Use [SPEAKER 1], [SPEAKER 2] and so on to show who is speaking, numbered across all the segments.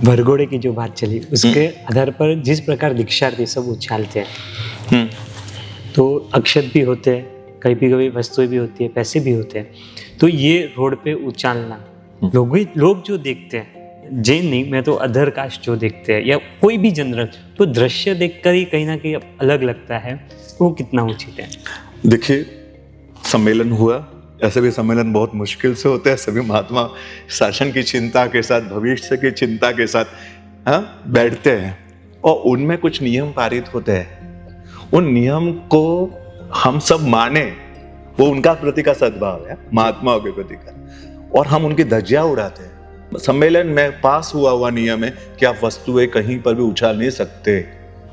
[SPEAKER 1] भरघोड़े की जो बात चली उसके आधार पर जिस प्रकार दीक्षार्थी सब उछालते हैं, तो अक्षत भी होते हैं, कभी वस्तुएं भी होती है, पैसे भी होते हैं, तो ये रोड पे उछालना लोग जो देखते हैं, जैन नहीं, मैं तो अदर कास्ट जो देखते हैं या कोई भी जनरल, तो दृश्य देखकर ही कहीं ना कहीं अलग लगता है, वो कितना उचित है?
[SPEAKER 2] देखिए, सम्मेलन हुआ, ऐसे भी सम्मेलन बहुत मुश्किल से होते हैं, सभी महात्मा शासन की चिंता के साथ, भविष्य की चिंता के साथ बैठते हैं और उनमें कुछ नियम पारित होते हैं। उन नियम को हम सब माने, वो उनका प्रति का सद्भाव है, महात्माओं के प्रति का, और हम उनकी धज्जियां उड़ाते हैं। सम्मेलन में पास हुआ नियम है कि आप वस्तुएं कहीं पर भी उछाल नहीं सकते,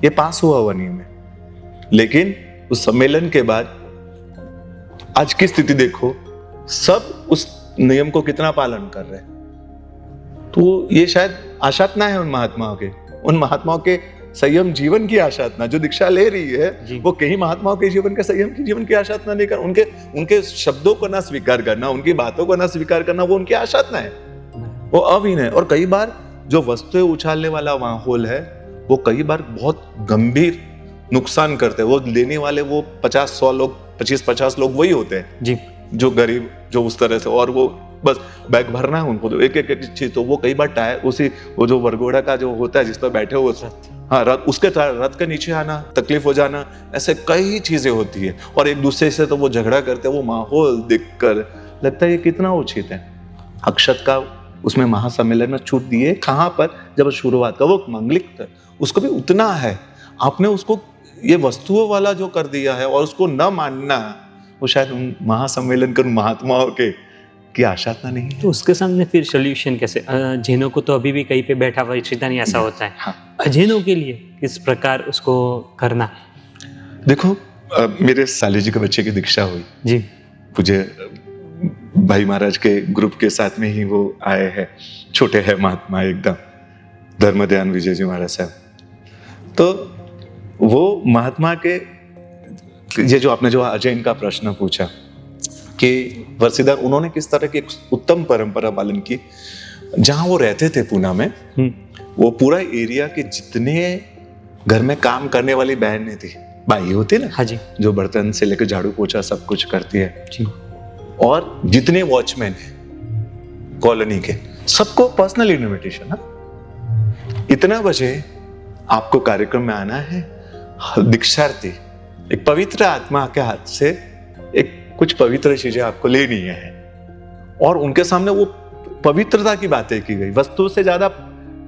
[SPEAKER 2] ये पास हुआ नियम है। लेकिन उस सम्मेलन के बाद आज की स्थिति देखो, सब उस नियम को कितना पालन कर रहे हैं। तो ये शायद आशातना है उन महात्माओं के संयम जीवन की आशातना। जो दीक्षा ले रही है वो कहीं महात्माओं के जीवन के संयम की जीवन की आशातना नहीं कर, उनके शब्दों को ना स्वीकार करना, उनकी बातों को ना स्वीकार करना, वो उनकी आशातना है, वो अविनय है। और कई बार जो वस्तुएं उछालने वाला माहौल है वो कई बार बहुत गंभीर नुकसान करते हैं। वो लेने वाले वो 50-100 लोग, 25-50 लोग वही होते हैं जी, जो गरीब, जो उस तरह से, और वो बस बैग भरना है उनको, तो एक चीज, तो वो कई बार टायर वो जो वरघोड़ा का जो होता है जिस पर बैठे हो, हाँ, उसके रथ के नीचे आना, तकलीफ हो जाना, ऐसे कई चीजें होती है। और एक दूसरे से तो वो झगड़ा करते हैं। वो माहौल देखकर लगता है ये कितना उचित है। अक्षत का उसमें महासम्मेलन में छूट दिए, कहाँ पर, जब शुरुआत का वो मंगलिक था, उसको भी उतना है। आपने उसको ये वस्तुओं वाला जो कर दिया है और उसको न मानना, वो शायद उन महासम्मेलन कर महात्माओं की आशातना नहीं है।
[SPEAKER 1] तो उसके सामने फिर सोल्यूशन कैसे? जैनों को तो अभी भी कहीं पे बैठा हुआ नहीं ऐसा होता है।
[SPEAKER 2] हाँ।
[SPEAKER 1] अजैनों के लिए किस प्रकार उसको करना?
[SPEAKER 2] देखो, मेरे साली जी के बच्चे की दीक्षा हुई
[SPEAKER 1] जी,
[SPEAKER 2] मुझे भाई महाराज के ग्रुप के साथ में ही वो आए हैं, छोटे हैं महात्मा एकदम, धर्मध्यान विजय जी महाराज साहब। तो वो महात्मा के, ये जो आपने जो अजैन का प्रश्न पूछा कि वर्षीधर उन्होंने किस तरह की एक उत्तम परंपरा पालन की। जहां वो रहते थे पूना में, वो पूरा एरिया के जितने घर में काम करने वाली बहनें थी, बाई होती ना,
[SPEAKER 1] हाँ जी,
[SPEAKER 2] जो बर्तन से लेकर झाड़ू पोछा सब कुछ करती है
[SPEAKER 1] जी,
[SPEAKER 2] और जितने वॉचमैन है कॉलोनी के, सबको पर्सनल इन्विटेशन। इतना बजे आपको कार्यक्रम में आना है, दीक्षार्थी एक पवित्र आत्मा के हाथ से एक कुछ पवित्र चीजें आपको लेनी है, और उनके सामने वो पवित्रता की बातें की गई। वस्तु से ज्यादा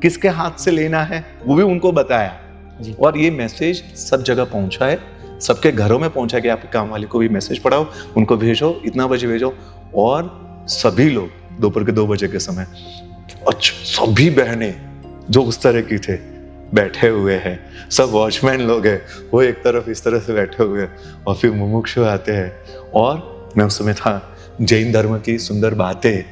[SPEAKER 2] किसके हाथ से लेना है वो भी उनको बताया जी। और ये मैसेज सब जगह पहुंचा है, सबके घरों में पहुंचा कि आपके काम वाले को भी मैसेज पढ़ाओ, उनको भेजो, इतना बजे भेजो। और सभी लोग दोपहर के 2 बजे के समय, अच्छा, सभी बहनें जो उस तरह की थे बैठे हुए हैं, सब वॉचमैन लोग हैं, वो एक तरफ इस तरह से बैठे हुए हैं, और फिर मुमुक्षु आते हैं। और मैं उस समय था, जैन धर्म की सुंदर बातें,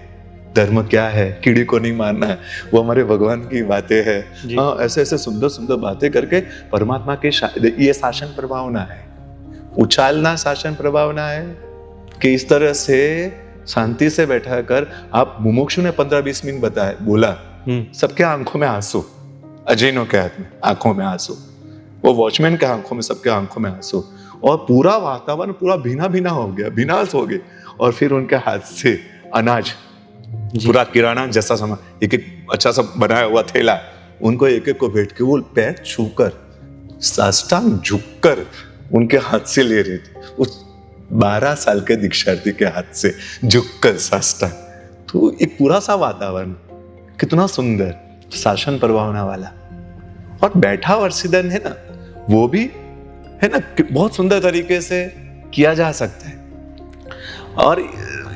[SPEAKER 2] धर्म क्या है, कीड़ी को नहीं मारना है, वो हमारे भगवान की बातें हैं। हाँ, ऐसे ऐसे सुंदर सुंदर बातें करके परमात्मा के ये शासन प्रभावना है, उछालना शासन प्रभावना है कि इस तरह से शांति से बैठा कर आप, मुमुक्षु ने 15-20 मिनट बताया, बोला, सबके आंखों में आंसू, अजैनों के हाथ में आंखों में आंसू, वो वॉचमैन के आंखों में, सबके आंखों में आंसू, और पूरा वातावरण पूरा भीना भीना हो गया, भीनाश हो गए। और फिर उनके हाथ से अनाज, पूरा किराना जैसा सामान, एक एक अच्छा सा बनाया हुआ थैला, उनको एक एक को बैठ के वो पैर छूकर, साष्टांग झुककर उनके हाथ से ले रहे थे, उस 12 साल के दीक्षार्थी के हाथ से झुककर साष्टांग। तो एक पूरा सा वातावरण कितना सुंदर, शासन प्रभावना वाला। और बैठा वर्षीधन है ना, वो भी है ना, बहुत सुंदर तरीके से किया जा सकता है। और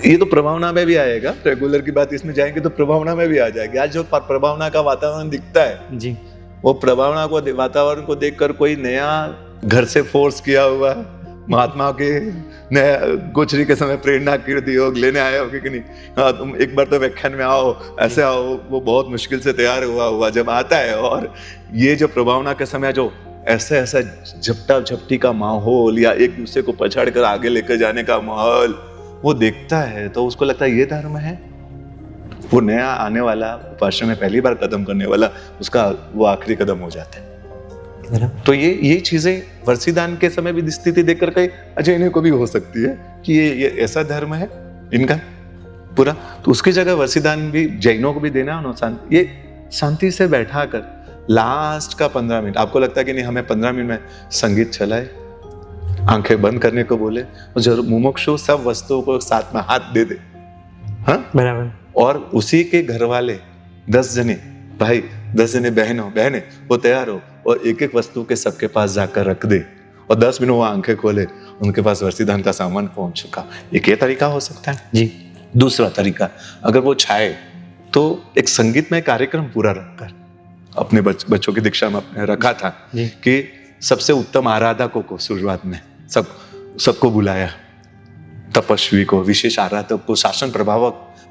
[SPEAKER 2] ये तो प्रभावना में भी आएगा, रेगुलर की बात इसमें जाएंगे तो प्रभावना में भी आ जाएगी। आज जो प्रभावना का वातावरण दिखता है जी, वो प्रभावना को, वातावरण को देखकर कोई नया घर से फोर्स किया हुआ महात्मा के नया गोचरी के समय प्रेरणा कीर्ति योग लेने आए हो कि नहीं, हाँ तुम एक बार तो व्याख्यान में आओ, ऐसे आओ, वो बहुत मुश्किल से तैयार हुआ जब आता है। और ये जो प्रभावना के समय जो ऐसा ऐसा झपटा झपटी का माहौल या एक दूसरे को पछाड़ कर आगे लेकर जाने का माहौल वो देखता है, तो उसको लगता है ये धर्म है। वो नया आने वाला उपासना में पहली बार कदम करने वाला, उसका वो आखिरी कदम हो जाता है। तो ये चीजें वर्षीदान के समय भी स्थिति देखकर कहीं अच्छा इन्हें को भी हो सकती है कि ये ऐसा धर्म है इनका पूरा, तो उसकी जगह वर्षीदान भी जैनों को भी देना है। ये शांति से बैठा कर लास्ट का 15 मिनट, आपको लगता है कि नहीं हमें 15 मिनट में संगीत चलाए, आंखें बंद करने को बोले, और जरूर मुमुक्षु सब वस्तुओं को साथ में हाथ दे दे, हाँ
[SPEAKER 1] बराबर,
[SPEAKER 2] और उसी के घर वाले 10 जने भाई, 10 जने बहने वो तैयार हो और एक एक वस्तु के सबके पास जाकर रख दे, और 10 मिनट वो आंखें खोले, उनके पास वर्षीदान का सामान पहुंच चुका। एक ये तरीका हो सकता है
[SPEAKER 1] जी।
[SPEAKER 2] दूसरा तरीका, अगर वो चाहे तो एक संगीतमय कार्यक्रम पूरा रखकर, अपने बच्चों की दीक्षा में अपने रखा था कि सबसे उत्तम आराधकों को शुरुआत में सबको बुलाया, तपस्वी को, विशेष आराधक को, शासन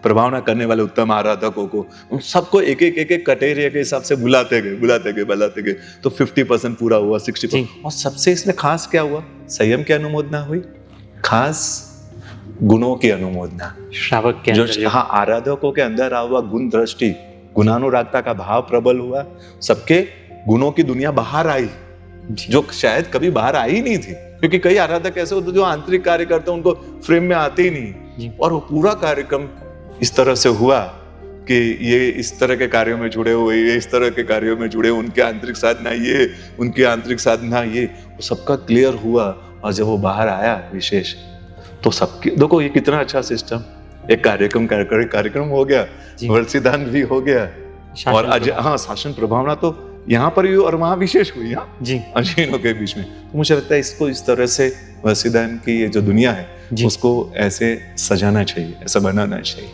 [SPEAKER 2] प्रभावना करने वाले उत्तम आराधकों को, उन सबको एक एक कटेरिया के हिसाब से बुलाते गए, तो 50% पूरा हुआ, 60%। और सबसे इसमें खास क्या हुआ, संयम की अनुमोदना हुई, खास गुणों की अनुमोदना,
[SPEAKER 1] श्रावक के
[SPEAKER 2] जो हाँ आराधकों के अंदर हुआ गुण दृष्टि, गुणानुरागता का भाव प्रबल हुआ, सबके गुणों की दुनिया बाहर आई जो शायद कभी बाहर आई नहीं थी, क्योंकि कई आराधक ऐसे होते जो आंतरिक कार्य करते हैं उनको फ्रेम में आते ही नहीं, और वो पूरा कार्यक्रम इस तरह से हुआ कि ये इस तरह के कार्यों में जुड़े हुए, ये इस तरह के कार्यों में जुड़े, उनके आंतरिक साधना ये, उनकी आंतरिक साधना ये, वो सबका क्लियर हुआ। और जब वो बाहर आया विशेष, तो सबके देखो ये कितना अच्छा सिस्टम, एक कार्यक्रम हो गया, वर्षीदान भी हो गया, और हाँ शासन प्रभावना तो यहाँ पर भी और वहां विशेष हुई अजीनों के बीच में। तो मुझे लगता है इसको इस तरह से वर्षीदान की ये जो दुनिया है उसको ऐसे सजाना चाहिए, ऐसा बनाना चाहिए।